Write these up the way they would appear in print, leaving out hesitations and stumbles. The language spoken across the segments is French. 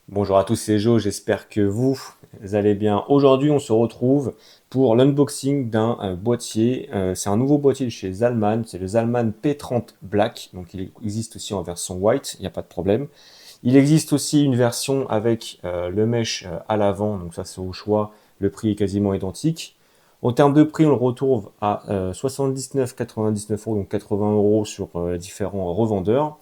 Bonjour à tous, c'est Jo, j'espère que vous allez bien. Aujourd'hui, on se retrouve pour l'unboxing d'un boîtier. C'est un nouveau boîtier de chez Zalman, c'est le Zalman P30 Black. Donc il existe aussi en version white, il n'y a pas de problème. Il existe aussi une version avec le mesh à l'avant, donc ça c'est au choix, le prix est quasiment identique. En termes de prix, on le retrouve à 79,99 euros, donc 80 euros sur différents revendeurs.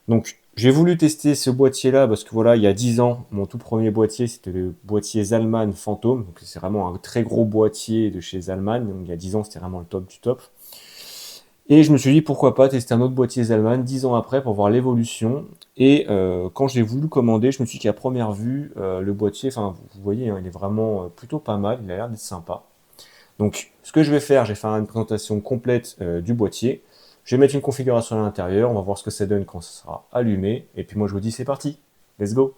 Donc, j'ai voulu tester ce boîtier-là parce que voilà, il y a 10 ans, mon tout premier boîtier, c'était le boîtier Zalman Phantom. Donc, c'est vraiment un très gros boîtier de chez Zalman. Donc, il y a 10 ans, c'était vraiment le top du top. Et je me suis dit, pourquoi pas tester un autre boîtier Zalman 10 ans après pour voir l'évolution. Et quand j'ai voulu commander, je me suis dit qu'à première vue, le boîtier, enfin, vous voyez, hein, il est vraiment plutôt pas mal. Il a l'air d'être sympa. Donc, ce que je vais faire, je vais faire une présentation complète du boîtier. Je vais mettre une configuration à l'intérieur. On va voir ce que ça donne quand ça sera allumé. Et puis moi, je vous dis, c'est parti. Let's go.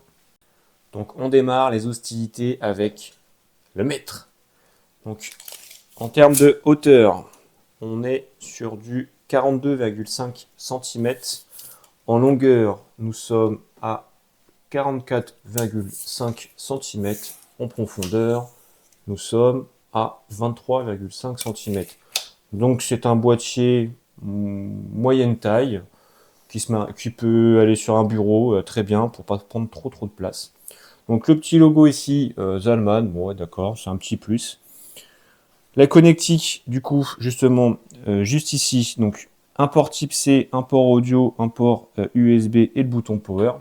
Donc, on démarre les hostilités avec le mètre. Donc, en termes de hauteur, on est sur du 42,5 cm. En longueur, nous sommes à 44,5 cm. En profondeur, nous sommes à 23,5 cm. Donc c'est un boîtier moyenne taille qui peut aller sur un bureau très bien pour pas prendre trop de place. Donc le petit logo ici, Zalman, bon ouais, d'accord, c'est un petit plus. La connectique, du coup, justement, juste ici, donc un port type C, un port audio, un port USB et le bouton power.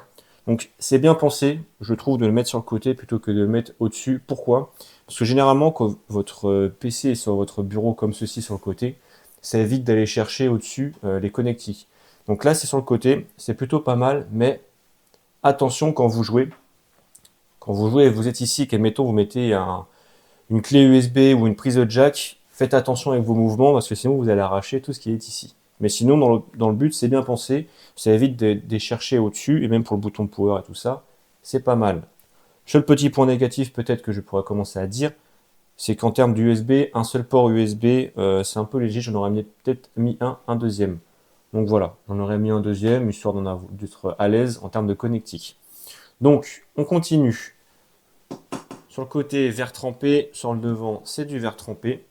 Donc c'est bien pensé, je trouve, de le mettre sur le côté plutôt que de le mettre au-dessus. Pourquoi? Parce que généralement, quand votre PC est sur votre bureau comme ceci sur le côté, ça évite d'aller chercher au-dessus les connectiques. Donc là, c'est sur le côté, c'est plutôt pas mal, mais attention quand vous jouez. Quand vous jouez, vous êtes ici, qu'admettons, vous mettez une clé USB ou une prise de jack, faites attention avec vos mouvements parce que sinon vous allez arracher tout ce qui est ici. Mais sinon, dans le but, c'est bien pensé. Ça évite de les chercher au-dessus et même pour le bouton de power et tout ça, c'est pas mal. Seul petit point négatif peut-être que je pourrais commencer à dire, c'est qu'en termes d'USB, un seul port USB, c'est un peu léger. J'en aurais peut-être mis un deuxième. Donc voilà, j'en aurais mis un deuxième, histoire d'être à l'aise en termes de connectique. Donc, on continue. Sur le côté, verre trempé. Sur le devant, c'est du verre trempé.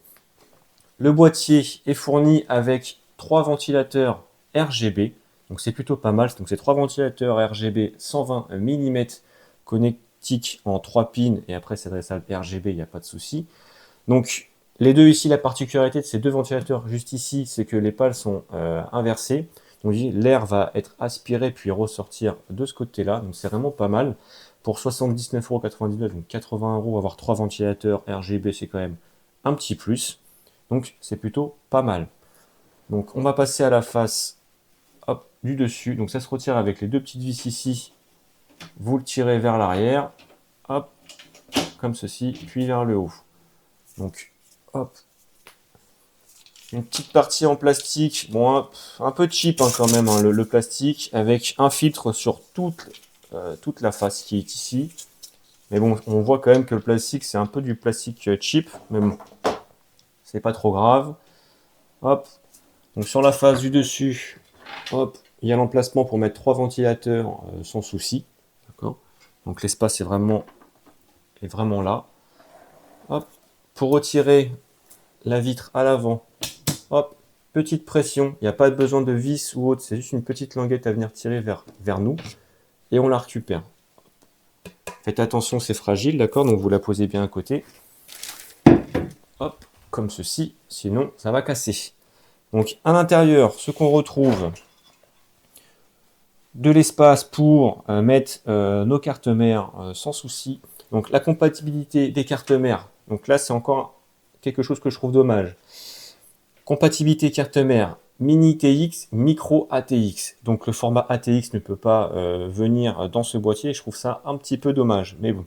Le boîtier est fourni avec 3 ventilateurs RGB. Donc c'est plutôt pas mal. Donc c'est 3 ventilateurs RGB 120 mm connectiques en 3 pins. Et après, c'est adressable RGB, il n'y a pas de souci. Donc les deux ici, la particularité de ces deux ventilateurs juste ici, c'est que les pales sont inversées. Donc l'air va être aspiré puis ressortir de ce côté-là. Donc c'est vraiment pas mal. Pour 79,99 €, donc 80 €, avoir 3 ventilateurs RGB, c'est quand même un petit plus. Donc c'est plutôt pas mal. Donc on va passer à la face hop, du dessus. Donc ça se retire avec les deux petites vis ici. Vous le tirez vers l'arrière. Hop, comme ceci, puis vers le haut. Donc hop, une petite partie en plastique, bon, un peu cheap hein, quand même, hein, le plastique, avec un filtre sur toute la face qui est ici. Mais bon, on voit quand même que le plastique, c'est un peu du plastique cheap, mais bon, c'est pas trop grave. Hop, donc sur la face du dessus, hop, il y a l'emplacement pour mettre 3 ventilateurs sans souci. D'accord. Donc l'espace est vraiment là. Hop, pour retirer la vitre à l'avant, hop, petite pression, il n'y a pas besoin de vis ou autre, c'est juste une petite languette à venir tirer vers nous et on la récupère. Faites attention, c'est fragile, d'accord, donc vous la posez bien à côté. Hop, comme ceci, sinon ça va casser. Donc à l'intérieur, ce qu'on retrouve, de l'espace pour mettre nos cartes mères sans souci. Donc la compatibilité des cartes mères, donc là c'est encore quelque chose que je trouve dommage. Compatibilité carte mère mini TX, micro ATX. Donc le format ATX ne peut pas venir dans ce boîtier. Je trouve ça un petit peu dommage. Mais bon,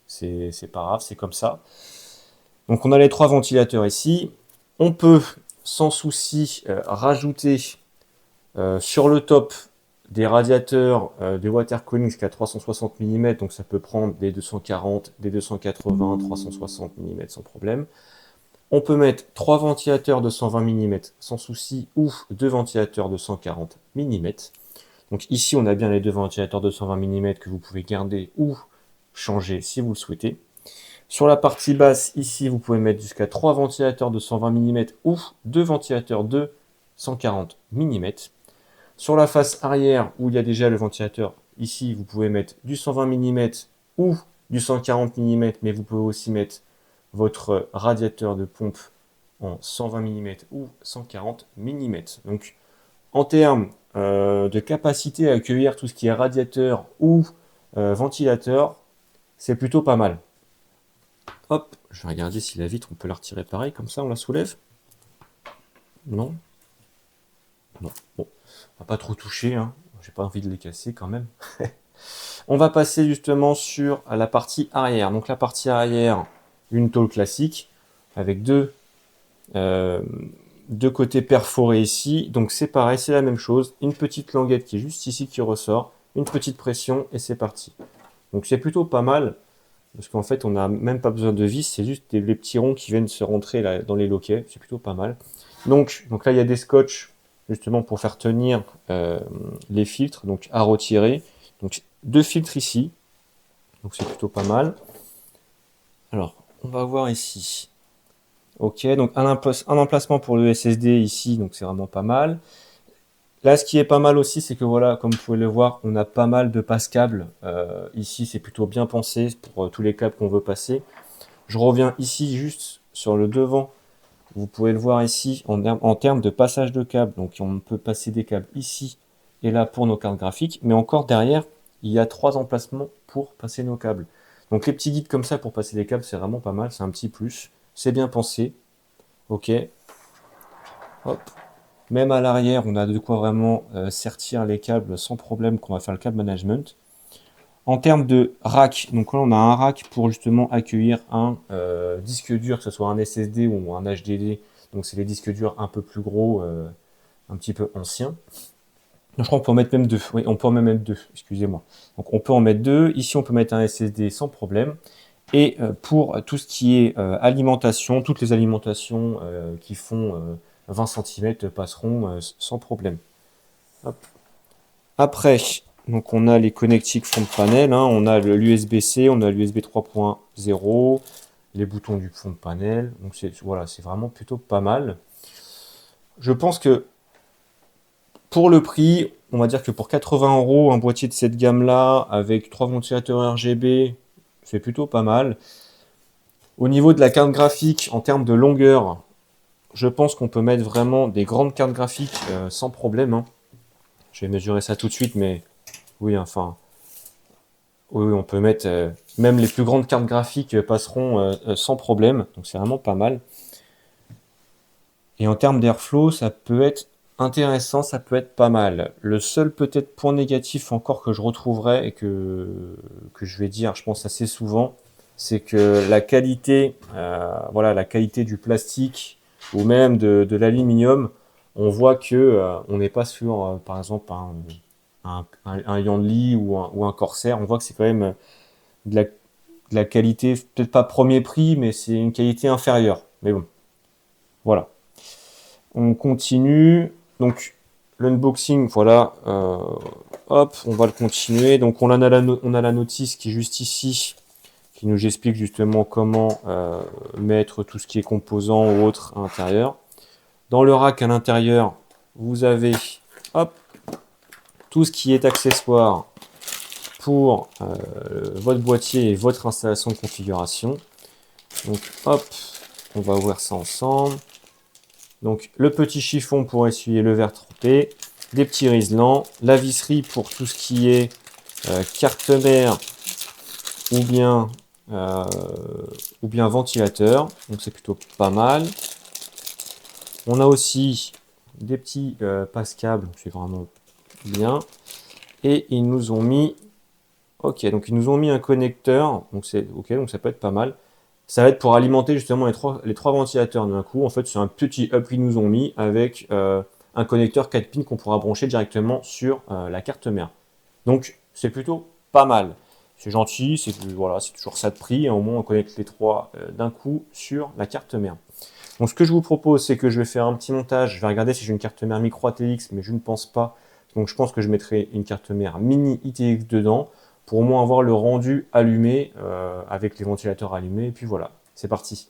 c'est pas grave, c'est comme ça. Donc on a les 3 ventilateurs ici. On peut sans souci rajouter sur le top des radiateurs de water cooling jusqu'à 360 mm. Donc ça peut prendre des 240, des 280, 360 mm sans problème. On peut mettre 3 ventilateurs de 120 mm sans souci ou 2 ventilateurs de 140 mm. Donc ici, on a bien les deux ventilateurs de 120 mm que vous pouvez garder ou changer si vous le souhaitez. Sur la partie basse, ici, vous pouvez mettre jusqu'à 3 ventilateurs de 120 mm ou 2 ventilateurs de 140 mm. Sur la face arrière, où il y a déjà le ventilateur, ici, vous pouvez mettre du 120 mm ou du 140 mm, mais vous pouvez aussi mettre votre radiateur de pompe en 120 mm ou 140 mm. Donc, en termes de capacité à accueillir tout ce qui est radiateur ou ventilateur, c'est plutôt pas mal. Hop, je vais regarder si la vitre, on peut la retirer pareil, comme ça on la soulève. Non. Non. Bon, on va pas trop toucher, hein. J'ai pas envie de les casser quand même. On va passer justement sur la partie arrière. Donc la partie arrière, une tôle classique avec deux côtés perforés ici. Donc c'est pareil, c'est la même chose. Une petite languette qui est juste ici qui ressort, une petite pression et c'est parti. Donc c'est plutôt pas mal parce qu'en fait on n'a même pas besoin de vis, c'est juste les petits ronds qui viennent se rentrer là, dans les loquets. C'est plutôt pas mal. Donc là il y a des scotch justement pour faire tenir les filtres, donc à retirer. Donc deux filtres ici, donc c'est plutôt pas mal. Alors on va voir ici. Ok, donc un emplacement pour le SSD ici, donc c'est vraiment pas mal. Là, ce qui est pas mal aussi, c'est que voilà, comme vous pouvez le voir, on a pas mal de passe-câbles. Ici, c'est plutôt bien pensé pour tous les câbles qu'on veut passer. Je reviens ici juste sur le devant. Vous pouvez le voir ici en termes de passage de câbles. Donc, on peut passer des câbles ici et là pour nos cartes graphiques. Mais encore derrière, il y a 3 emplacements pour passer nos câbles. Donc, les petits guides comme ça pour passer les câbles, c'est vraiment pas mal. C'est un petit plus. C'est bien pensé. Ok. Hop. Même à l'arrière, on a de quoi vraiment sertir les câbles sans problème quand on va faire le câble management. En termes de rack, donc là on a un rack pour justement accueillir un disque dur, que ce soit un SSD ou un HDD. Donc c'est les disques durs un peu plus gros, un petit peu anciens. Je crois qu'on peut en mettre même deux. Oui, on peut en mettre deux, excusez-moi. Donc on peut en mettre deux. Ici on peut mettre un SSD sans problème. Et pour tout ce qui est alimentation, toutes les alimentations qui font 20 cm passeront sans problème. Hop. Après, donc on a les connectiques front panel, hein, on a l'USB-C, on a l'USB 3.0, les boutons du fond de panel. Donc voilà, c'est vraiment plutôt pas mal. Je pense que pour le prix, on va dire que pour 80 €, un boîtier de cette gamme-là, avec 3 ventilateurs RGB, c'est plutôt pas mal. Au niveau de la carte graphique, en termes de longueur, je pense qu'on peut mettre vraiment des grandes cartes graphiques sans problème. Hein. Je vais mesurer ça tout de suite, mais oui, enfin, oui, on peut mettre même les plus grandes cartes graphiques passeront sans problème. Donc c'est vraiment pas mal. Et en termes d'airflow, ça peut être intéressant, ça peut être pas mal. Le seul peut-être point négatif encore que je retrouverai et que je vais dire, je pense assez souvent, c'est que la qualité, voilà, la qualité du plastique ou même de l'aluminium, on voit que on n'est pas sur, par exemple, un Yanli ou un Corsair. On voit que c'est quand même de la qualité, peut-être pas premier prix, mais c'est une qualité inférieure. Mais bon, voilà. On continue. Donc, l'unboxing, voilà. Hop, on va le continuer. Donc, on a la notice qui est juste ici, qui nous explique justement comment mettre tout ce qui est composant ou autre à l'intérieur. Dans le rack à l'intérieur, vous avez hop, tout ce qui est accessoire pour votre boîtier et votre installation de configuration. Donc, hop, on va ouvrir ça ensemble. Donc le petit chiffon pour essuyer le verre trempé, des petits riselants, la visserie pour tout ce qui est carte mère ou bien ventilateur. Donc c'est plutôt pas mal. On a aussi des petits passe-câbles, c'est vraiment bien. Et ils nous ont mis, ok, donc ils nous ont mis un connecteur, donc c'est ok, donc ça peut être pas mal. Ça va être pour alimenter justement les trois ventilateurs d'un coup. En fait, c'est un petit hub qu'ils nous ont mis avec un connecteur 4 pins qu'on pourra brancher directement sur la carte mère. Donc, c'est plutôt pas mal. C'est gentil, c'est voilà, c'est toujours ça de prix. Hein, au moins, on connecte les trois d'un coup sur la carte mère. Donc, ce que je vous propose, c'est que je vais faire un petit montage. Je vais regarder si j'ai une carte mère micro ATX, mais je ne pense pas Donc je pense que je mettrai une carte mère mini ITX dedans pour au moins avoir le rendu allumé avec les ventilateurs allumés. Et puis voilà, c'est parti.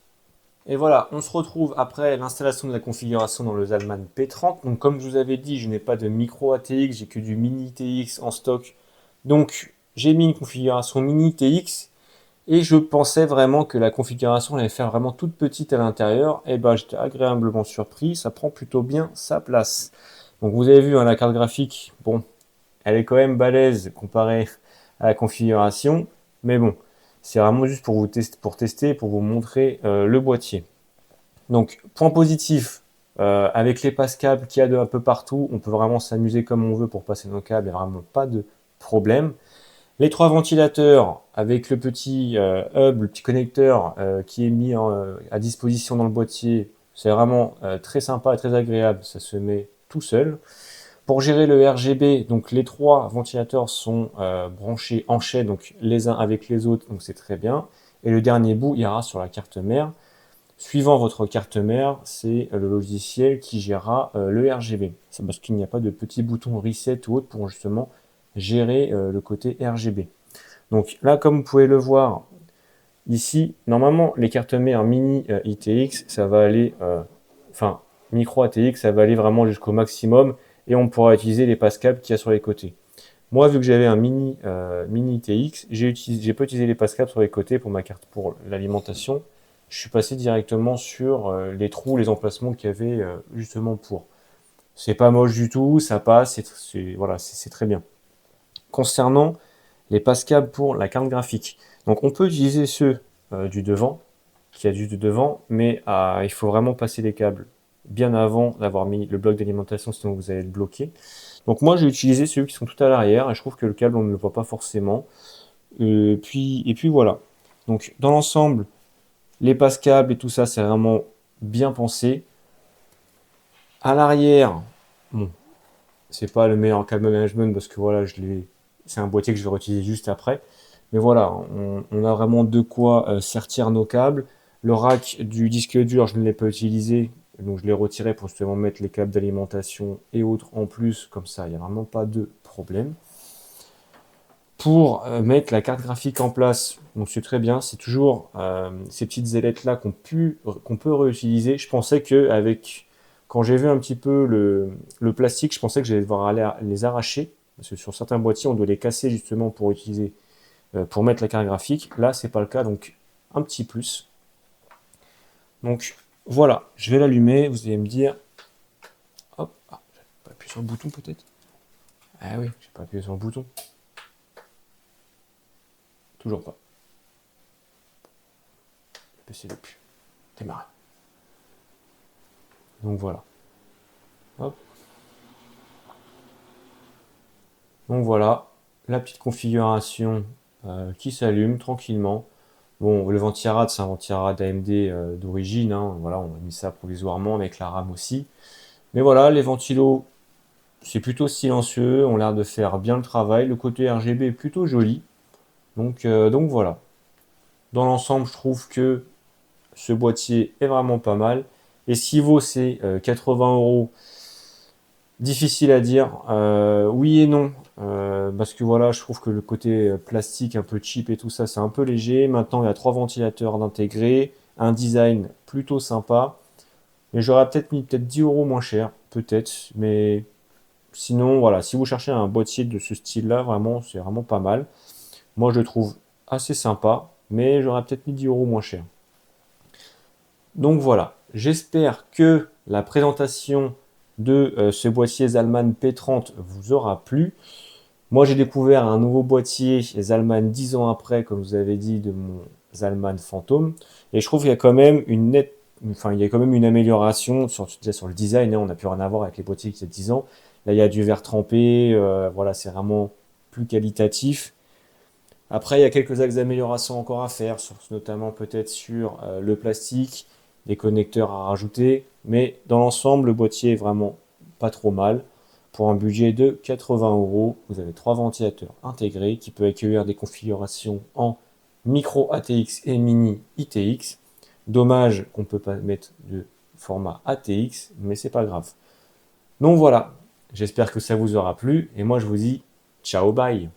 Et voilà, on se retrouve après l'installation de la configuration dans le Zalman P30. Donc comme je vous avais dit, je n'ai pas de micro ATX, j'ai que du mini TX en stock. Donc j'ai mis une configuration mini TX et je pensais vraiment que la configuration allait faire vraiment toute petite à l'intérieur. Et ben j'étais agréablement surpris, ça prend plutôt bien sa place. Donc vous avez vu, hein, la carte graphique, bon, elle est quand même balèze comparée à la configuration, mais bon, c'est vraiment juste pour vous tester, pour vous montrer le boîtier. Donc, point positif, avec les passe-câbles qu'il y a de un peu partout, on peut vraiment s'amuser comme on veut pour passer nos câbles, il n'y a vraiment pas de problème. Les 3 ventilateurs avec le petit hub, le petit connecteur qui est mis à disposition dans le boîtier, c'est vraiment très sympa et très agréable, ça se met tout seul. Pour gérer le RGB, donc les 3 ventilateurs sont branchés en chaîne, donc les uns avec les autres, donc c'est très bien. Et le dernier bout ira sur la carte mère. Suivant votre carte mère, c'est le logiciel qui gérera le RGB. C'est parce qu'il n'y a pas de petit bouton reset ou autre pour justement gérer le côté RGB. Donc là, comme vous pouvez le voir, ici, normalement, les cartes mères mini ITX, ça va aller, enfin, micro ATX, ça va aller vraiment jusqu'au maximum et on pourra utiliser les passe-câbles qu'il y a sur les côtés. Moi, vu que j'avais un mini TX, j'ai pas utilisé les passe-câbles sur les côtés pour ma carte pour l'alimentation. Je suis passé directement sur les trous, les emplacements qu'il y avait justement pour. C'est pas moche du tout, ça passe, voilà, c'est très bien. Concernant les passe-câbles pour la carte graphique, donc on peut utiliser ceux du devant, qui a juste du devant, mais il faut vraiment passer les câbles bien avant d'avoir mis le bloc d'alimentation, sinon vous allez être bloqué. Donc moi j'ai utilisé ceux qui sont tout à l'arrière et je trouve que le câble on ne le voit pas forcément. Et puis voilà. Donc dans l'ensemble, les passe-câbles et tout ça c'est vraiment bien pensé. À l'arrière, bon, c'est pas le meilleur câble management parce que voilà, c'est un boîtier que je vais réutiliser juste après. Mais voilà, on a vraiment de quoi sertir nos câbles. Le rack du disque dur, je ne l'ai pas utilisé, donc je l'ai retiré pour justement mettre les câbles d'alimentation et autres en plus, comme ça, il n'y a vraiment pas de problème. Pour mettre la carte graphique en place, donc c'est très bien, c'est toujours ces petites ailettes là qu'on peut réutiliser. Je pensais que quand j'ai vu un petit peu le plastique, je pensais que j'allais devoir aller les arracher, parce que sur certains boîtiers, on doit les casser justement pour utiliser, pour mettre la carte graphique. Là, c'est pas le cas, donc un petit plus. Donc voilà, je vais l'allumer, vous allez me dire, hop, j'ai pas appuyé sur le bouton peut-être. Ah oui, j'ai pas appuyé sur le bouton. Toujours pas. Le PC depuis. Démarrer. Donc voilà. Hop. Donc voilà, la petite configuration qui s'allume tranquillement. Bon, le ventirad, c'est un ventirad AMD d'origine, hein. Voilà, on a mis ça provisoirement avec la RAM aussi. Mais voilà, les ventilos, c'est plutôt silencieux, ont l'air de faire bien le travail. Le côté RGB est plutôt joli. Donc voilà. Dans l'ensemble, je trouve que ce boîtier est vraiment pas mal. Et ce qu'il vaut, c'est 80 euros. Difficile à dire. Oui et non. Parce que voilà, je trouve que le côté plastique un peu cheap et tout ça, c'est un peu léger. Maintenant, il y a 3 ventilateurs d'intégrer, un design plutôt sympa. Mais j'aurais peut-être mis 10 euros moins cher, peut-être. Mais sinon, voilà, si vous cherchez un boîtier de ce style-là, vraiment, c'est vraiment pas mal. Moi, je le trouve assez sympa, mais j'aurais peut-être mis 10 euros moins cher. Donc voilà, j'espère que la présentation de ce boîtier Zalman P30 vous aura plu. Moi, j'ai découvert un nouveau boîtier Zalman 10 ans après, comme vous avez dit, de mon Zalman Phantom. Et je trouve qu'il y a quand même il y a quand même une amélioration déjà sur le design, hein. On n'a plus rien à voir avec les boîtiers qui ont 10 ans. Là, il y a du verre trempé, voilà, c'est vraiment plus qualitatif. Après, il y a quelques axes d'amélioration encore à faire, notamment peut-être sur le plastique, les connecteurs à rajouter. Mais dans l'ensemble, le boîtier est vraiment pas trop mal. Pour un budget de 80 euros, vous avez 3 ventilateurs intégrés qui peuvent accueillir des configurations en micro ATX et mini ITX. Dommage qu'on ne peut pas mettre de format ATX, mais c'est pas grave. Donc voilà, J'espère que ça vous aura plu et moi je vous dis ciao bye.